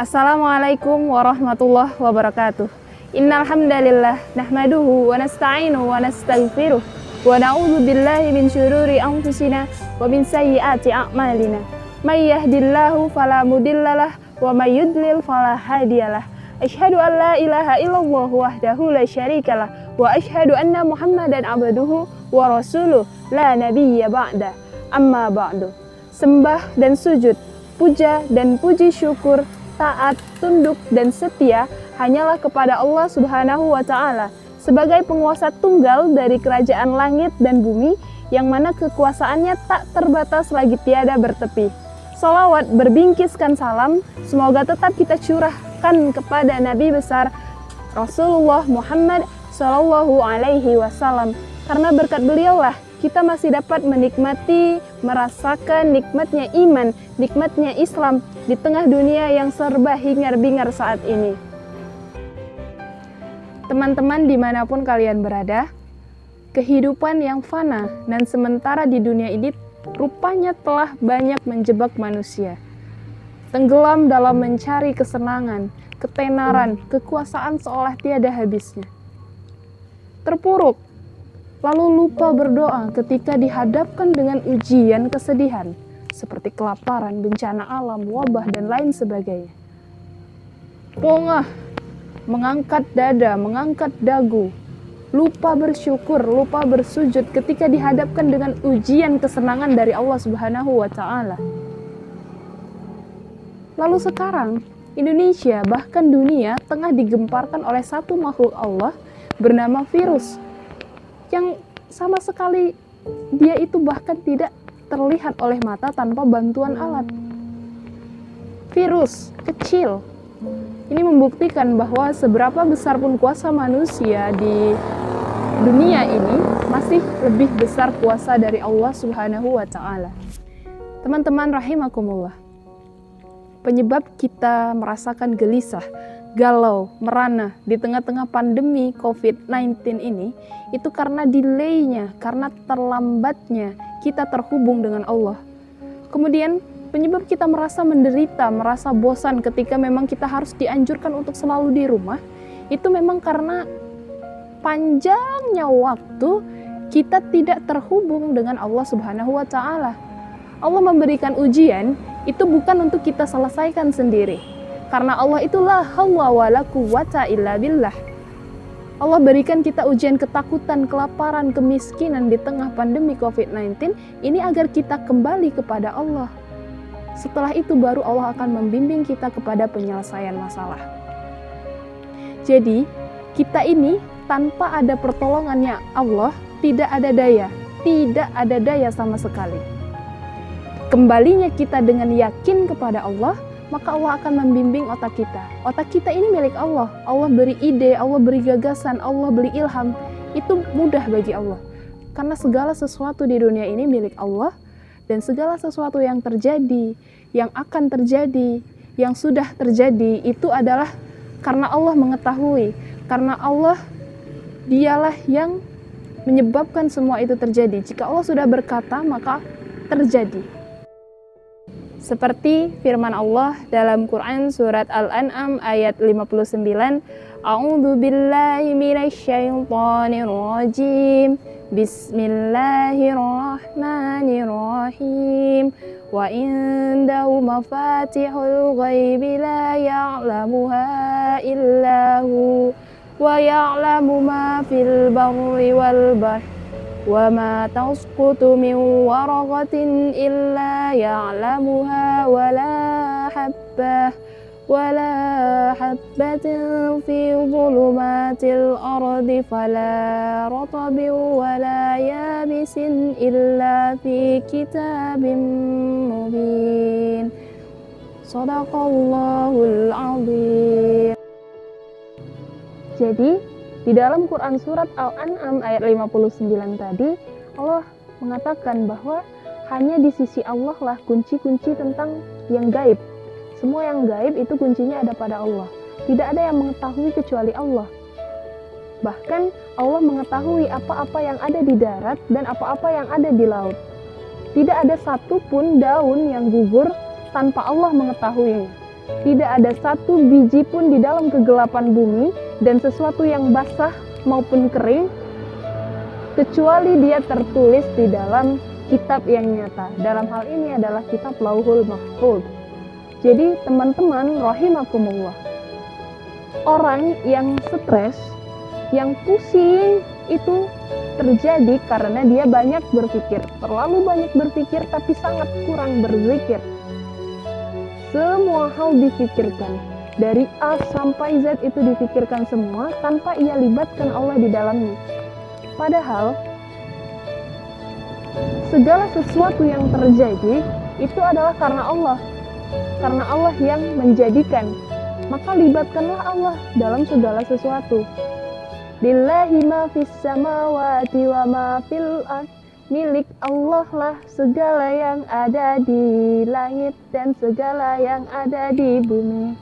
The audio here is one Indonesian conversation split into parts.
Assalamualaikum warahmatullahi wabarakatuh. Innal hamdalillah nahmaduhu wa nasta'inuhu wa nastaghfiruh wa na'udzu billahi min syururi anfusina wa min sayyiati a'malina. May yahdihillahu fala mudhillalah wa may yudlil fala hadiyalah. Asyhadu an la ilaha illallah wahdahu la syarikalah wa asyhadu anna Muhammadan abduhu wa rasuluh la nabiyya ba'da. Amma ba'du. Sembah dan sujud, puja dan puji syukur, taat, tunduk, dan setia hanyalah kepada Allah Subhanahu wa Ta'ala sebagai penguasa tunggal dari kerajaan langit dan bumi yang mana kekuasaannya tak terbatas lagi tiada bertepi. Salawat berbingkiskan salam semoga tetap kita curahkan kepada Nabi besar Rasulullah Muhammad Sallallahu Alaihi Wasallam, karena berkat beliaulah kita masih dapat menikmati, merasakan nikmatnya iman, nikmatnya Islam di tengah dunia yang serba hingar-bingar saat ini. Teman-teman dimanapun kalian berada, kehidupan yang fana dan sementara di dunia ini rupanya telah banyak menjebak manusia. Tenggelam dalam mencari kesenangan, ketenaran, kekuasaan seolah tiada habisnya. Terpuruk, lalu lupa berdoa ketika dihadapkan dengan ujian kesedihan, seperti kelaparan, bencana alam, wabah, dan lain sebagainya. Pongah, mengangkat dada, mengangkat dagu, lupa bersyukur, lupa bersujud ketika dihadapkan dengan ujian kesenangan dari Allah Subhanahu wa Ta'ala. Lalu sekarang, Indonesia bahkan dunia tengah digemparkan oleh satu makhluk Allah bernama virus, yang sama sekali dia itu bahkan tidak terlihat oleh mata tanpa bantuan alat. Virus kecil ini membuktikan bahwa seberapa besar pun kuasa manusia di dunia ini, masih lebih besar kuasa dari Allah Subhanahu wa Ta'ala. Teman-teman rahimakumullah, penyebab kita merasakan gelisah, galau, merana di tengah-tengah pandemi COVID-19 ini, itu karena delaynya, karena terlambatnya kita terhubung dengan Allah. Kemudian penyebab kita merasa menderita, merasa bosan ketika memang kita harus dianjurkan untuk selalu di rumah, itu memang karena panjangnya waktu kita tidak terhubung dengan Allah Subhanahu wa Ta'ala. Allah memberikan ujian itu bukan untuk kita selesaikan sendiri, karena Allah itu la haula wala quwwata illa billah. Allah berikan kita ujian ketakutan, kelaparan, kemiskinan di tengah pandemi COVID-19 ini agar kita kembali kepada Allah. Setelah itu baru Allah akan membimbing kita kepada penyelesaian masalah. Jadi, kita ini tanpa ada pertolongannya Allah tidak ada daya sama sekali. Kembalinya kita dengan yakin kepada Allah, maka Allah akan membimbing otak kita. Otak kita ini milik Allah. Allah beri ide, Allah beri gagasan, Allah beri ilham. Itu mudah bagi Allah. Karena segala sesuatu di dunia ini milik Allah, dan segala sesuatu yang terjadi, yang akan terjadi, yang sudah terjadi, itu adalah karena Allah mengetahui. Karena Allah, dialah yang menyebabkan semua itu terjadi. Jika Allah sudah berkata, maka terjadi. Seperti firman Allah dalam Quran surat Al-An'am ayat 59, A'udzu billahi minasyaitonir rajim. Bismillahirrahmanirrahim. Wa indahu mafatihul ghaibi la ya'lamuha illahu wa ya'lamu ma fil barri wal bahri. وَمَا تَسْقُطُ مِنْ وَرَقَةٍ إِلَّا يَعْلَمُهَا وَلَا حَبَّةٍ فِي ظُلُمَاتِ الْأَرْضِ فَلَا رَطْبٍ وَلَا يَابِسٍ إِلَّا فِي كِتَابٍ مُبِينٍ. Shadaqallahul Azim. Jadi di dalam Quran surat Al-An'am ayat 59 tadi, Allah mengatakan bahwa hanya di sisi Allah lah kunci-kunci tentang yang gaib. Semua yang gaib itu kuncinya ada pada Allah. Tidak ada yang mengetahui kecuali Allah. Bahkan Allah mengetahui apa-apa yang ada di darat dan apa-apa yang ada di laut. Tidak ada satupun daun yang gugur tanpa Allah mengetahuinya. Tidak ada satu biji pun di dalam kegelapan bumi dan sesuatu yang basah maupun kering kecuali dia tertulis di dalam kitab yang nyata. Dalam hal ini adalah kitab Lauhul Mahfuz. Jadi teman-teman rahimakumullah, orang yang stres, yang pusing itu terjadi karena dia banyak berpikir, terlalu banyak berpikir tapi sangat kurang berzikir. Semua hal difikirkan, dari A sampai Z itu difikirkan semua tanpa ia libatkan Allah di dalamnya. Padahal segala sesuatu yang terjadi itu adalah karena Allah yang menjadikan. Maka libatkanlah Allah dalam segala sesuatu. Lillahi ma fis samawati wa ma fil ard. Milik Allah lah segala yang ada di langit dan segala yang ada di bumi.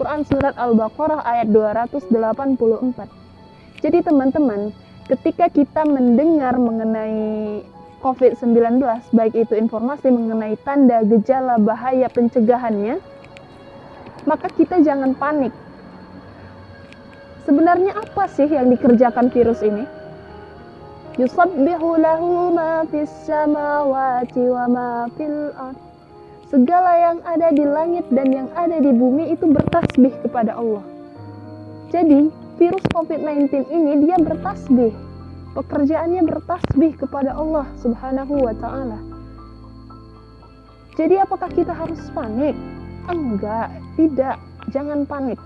Quran Surat Al-Baqarah ayat 284. Jadi teman-teman, ketika kita mendengar mengenai COVID-19, baik itu informasi mengenai tanda, gejala, bahaya, pencegahannya, maka kita jangan panik. Sebenarnya apa sih yang dikerjakan virus ini? Yusabbihu lahu ma fis samawati wa ma fil ard. Segala yang ada di langit dan yang ada di bumi itu bertasbih kepada Allah. Jadi, virus COVID-19 ini dia bertasbih. Pekerjaannya bertasbih kepada Allah Subhanahu wa ta'ala. Jadi apakah kita harus panik? Enggak, tidak, jangan panik.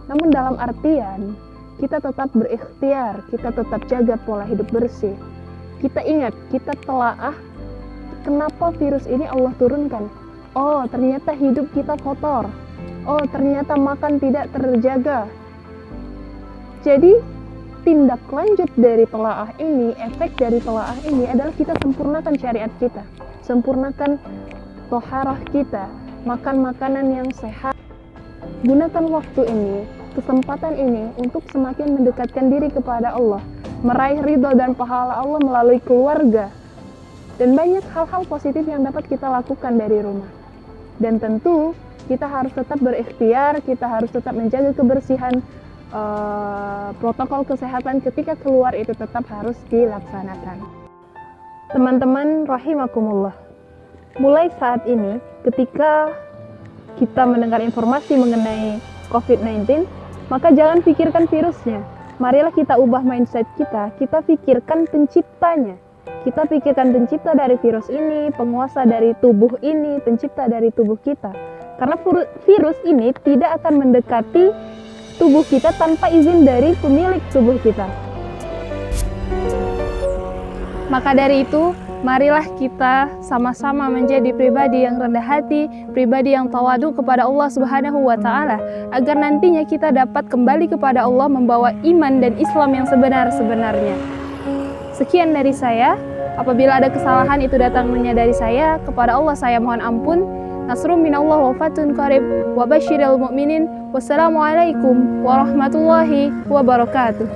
Namun dalam artian, kita tetap berikhtiar, kita tetap jaga pola hidup bersih. Kita ingat, kita telaah kenapa virus ini Allah turunkan. Oh, ternyata hidup kita kotor. Oh, ternyata makan tidak terjaga. Jadi, tindak lanjut dari telaah ini, efek dari telaah ini adalah kita sempurnakan syariat kita. Sempurnakan toharah kita, makan makanan yang sehat. Gunakan waktu ini, kesempatan ini untuk semakin mendekatkan diri kepada Allah, meraih ridho dan pahala Allah melalui keluarga, dan banyak hal-hal positif yang dapat kita lakukan dari rumah. Dan tentu kita harus tetap berikhtiar, kita harus tetap menjaga kebersihan, protokol kesehatan ketika keluar itu tetap harus dilaksanakan. Teman-teman rahimakumullah, mulai saat ini ketika kita mendengar informasi mengenai COVID-19, maka jangan pikirkan virusnya. Marilah kita ubah mindset kita pikirkan penciptanya. Kita pikirkan pencipta dari virus ini, penguasa dari tubuh ini, pencipta dari tubuh kita. Karena virus ini tidak akan mendekati tubuh kita tanpa izin dari pemilik tubuh kita. Maka dari itu, marilah kita sama-sama menjadi pribadi yang rendah hati, pribadi yang tawadu kepada Allah Subhanahu wa ta'ala, agar nantinya kita dapat kembali kepada Allah membawa iman dan Islam yang sebenar-sebenarnya. Sekian dari saya. Apabila ada kesalahan itu datangnya dari saya, kepada Allah saya mohon ampun. Nasrum minallah wa fatun qarib wa basyiril mu'minin. Wassalamualaikum warahmatullahi wabarakatuh.